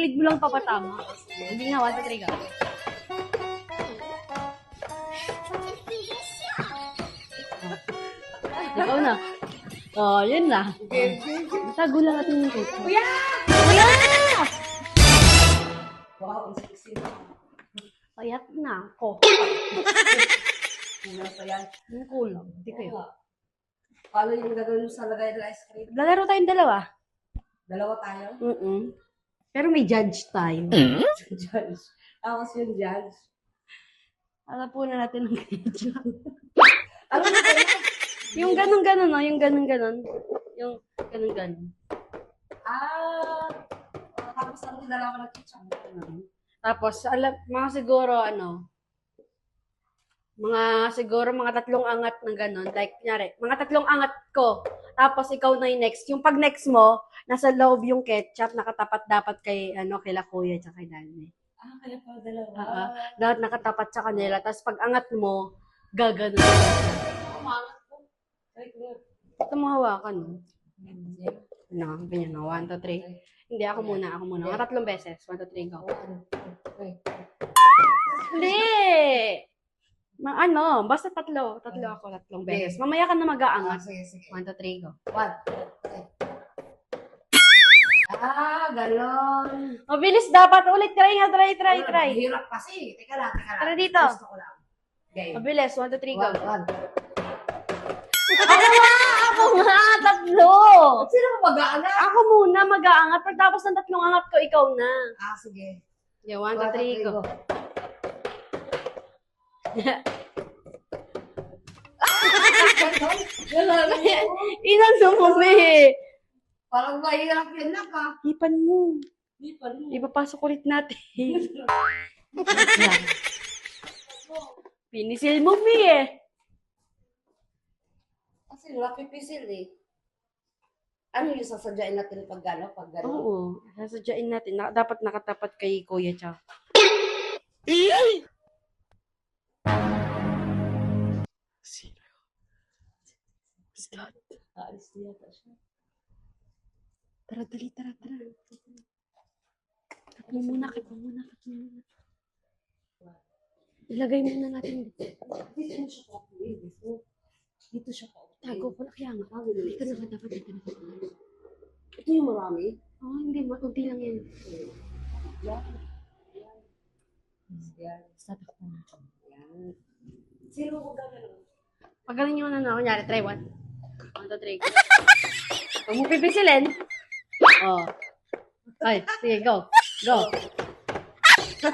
Kilig mo lang papatama. Hindi nga, 1, 2, 3 ka. Ikaw na. Oh, yun na. Tago lang natin yung cake. Kuya! Kuya! Wow, ang sexy na. Payat na ako. Ano pa yan? Yung kulang. Hindi kayo. Paano yung gagawin mo sa lagay ng ice cream? Lalaro tayong dalawa. Dalawa tayo? Pero may judge tayo. Judge. Tapos yung judge. Alam po na natin ang judge. Ano na kayo? Yung ganun-ganun, no? Yung ganun-ganun. Yung ganun-ganun. Tapos ano dalawa ng kitchen? Tapos, mga siguro, mga tatlong angat ng ganun. Like, kunyari, mga tatlong angat ko. Tapos, ikaw na yung next. Yung pag next mo, nasa loob yung ketchup, nakatapat dapat kay, kila kuya at kay Dani. Kaya pala dalawa. Dapat nakatapat sa kanila. Tapos, pag angat mo, gaganon. Umangat ko. Ay, good. Ito mo hawakan, no? Ganyan, no? 1, 2, 3. Hindi, ako muna. Mga tatlong beses. 1, 2, 3, go. Hindi! Basta tatlo. Tatlo ako, tatlong beses. Mamaya ka na mag-aangat. Sige. 1, 2, 3, go. 1. Galon. Mabilis dapat. Ulit, try. Hirap kasi. Teka lang. Tara dito. Gusto ko lang. Okay. Mabilis, 1, 2, 3, go. 1. Ako nga, tatlo! Sino mo mag-aangat? Ako muna mag-aangat. Pagtapos ng tatlong angat ko, ikaw na. Sige. Yeah, 1, 2, 3, go. Inang sumumi. Parang mahirap yun lang ka. Hipan mo. Di pa rin. Ipapasok ulit natin. Pinisil mo, Mi eh. Kasi napipisil eh. Ano yung sasadyain natin pag gano'n? Oo. Sasadyain natin. Dapat nakatapat kay Kuya Cha. Aalis niya yata siya. Tara. Kat mo muna. Ilagay muna natin dito. Dito siya pa ako eh. Dito siya pa ako. Tago ko na kaya nga. Dito na dapat. Ito yung marami. Oh, hindi. Kunti lang yan. Yan. Stop ako na. Yan. Sino ko gano'n? Pagaling nyo na. Kunyari, try 1. 1, 2, 3. Huwag mo pipisilin. Oh. Ay, sige, go. 1, 2,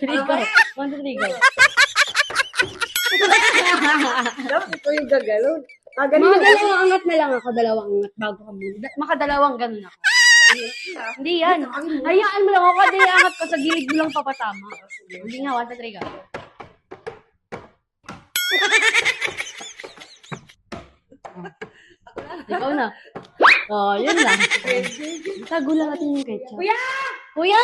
3, go. 1, 2, 3, go. Dapat ito yung gagalon. Mga dalawang angat na lang ako. Dalawang angat bago ka muna. Makadalawang ganun ako. Hindi yan. Hayaan mo lang ako. Kada angat ko sa gilid mo lang papatama. Hindi nga, 1, 2, 3, go. Ikaw na. Oh, yun lang. Tago lang natin yung ketchup. Kuya! Kuya!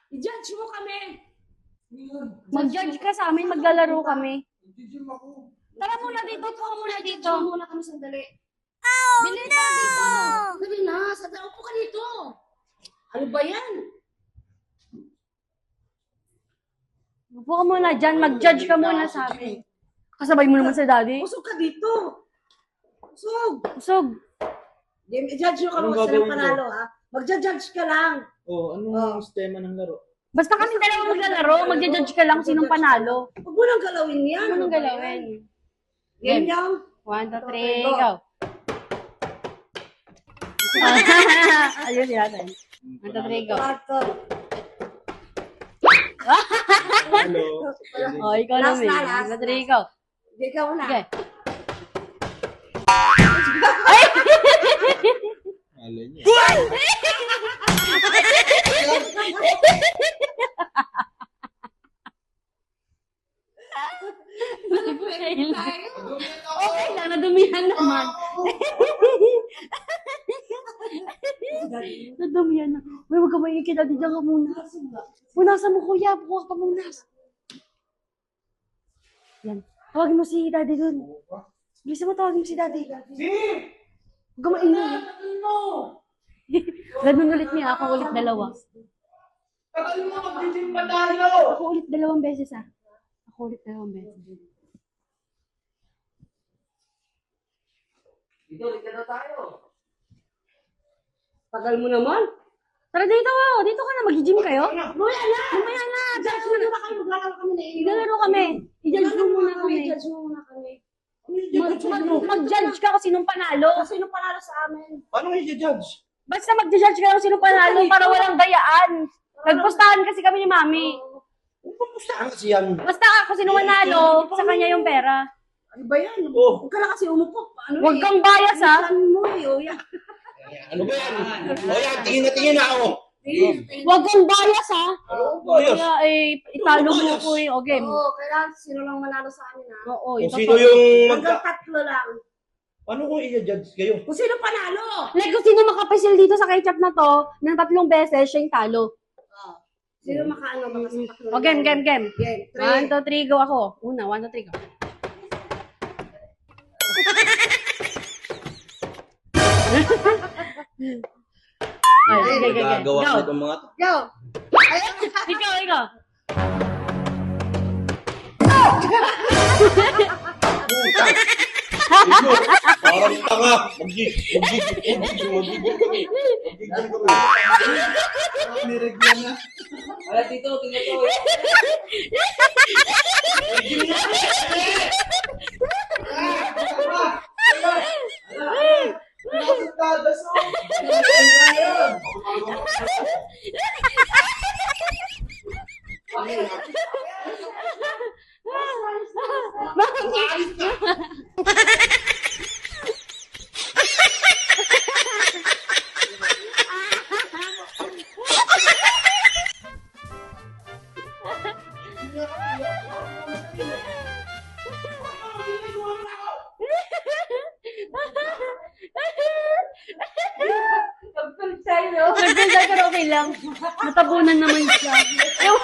I-judge mo kami! Mag-judge ka sa amin, maglalaro kami. Tara muna dito, tuwa muna dito. Muna kami sandali. Bili na dito! Dali na. Sandali po ka dito. Ano ba yan? Upo ka muna dyan, mag-judge ka muna sa amin. Kasabay mo naman sa daddy. Usog ka dito. Usog. I-judge nyo kami Anong kung sino gagawin panalo ha. Mag-judge ka lang. Anong sistema ng laro? Basta kami dalawa maglalaro, mag-judge ka lang sinong panalo. Huwag mo nang galawin yan. Ano nang galawin? Game niyo. 1, 2, 3, go. Ayun natin. 1, 2, 3, go. Hello. Oh, ikaw na, May. 1, 2, 3, go. Ikaw na. Okay. Alay niya. Okay lang, nadumihan naman. Nadumihan na. Uy, huwag ka maingin, dati dyan ka muna. Punasan mo, kuya. Buka ka muna. Yan. Tawagin mo si daddy dun. Bilisan mo, tawagin mo si daddy. Huwag ka maingay. Ganun ulit niya. Ako ulit dalawa. Tagal mo, mag-gym pa tayo! Ako ulit dalawang beses ah. Ako ulit dalawang beses. Dito, dito na tayo. Tagal mo naman. Tara dito oh. Dito ka na. Mag-gym kayo? Mamaya na! Mamaya na. Judge mo na ba kayo? Maglalaro kami na Igalaro kami. I-judge mo muna kami. Judge mo muna kami. Mag-judge ka kung sinong panalo. Kasi nung panalo sa amin. Paano kayo judge? Basta mag-judge ka kung sinong panalo para walang dayaan. Nagpustahan kasi kami ni Mami. Pupustahan kasi yan. Basta ako sinong manalo, sa kanya yung pera. Ano ba yan? Oh. Huwag ka na kasi umupo. Ano Huwag kang bias ha. Saan mo eh? O yan. Ano ba yan? O yan, tingin na ako. Huwag kang bias ha. Ano ba yun? Kaya italo mo ko eh. O game. Oo, kailangan sino lang manalo sa amin ha. Oo, Kung ito sino pa. yung Hanggang tatlo lang. Paano kung i-judge kayo? Kung sino panalo? Like kung sino makapisil dito sa ketchup na to, ng 3 beses, siya yung talo. Sino makaano mga sa tatlo? O game. Game. 1, 2, 3, go ako. Una, 1, 2, 3, go. Ay, sige. Gagawa Go. nitong mga to. Go! Ikaw. Parang tanga. Mag-gig. Niregla na. Wala dito, tingnan ko. Nagpinsan pero okay lang. Natabunan naman siya. Ayun,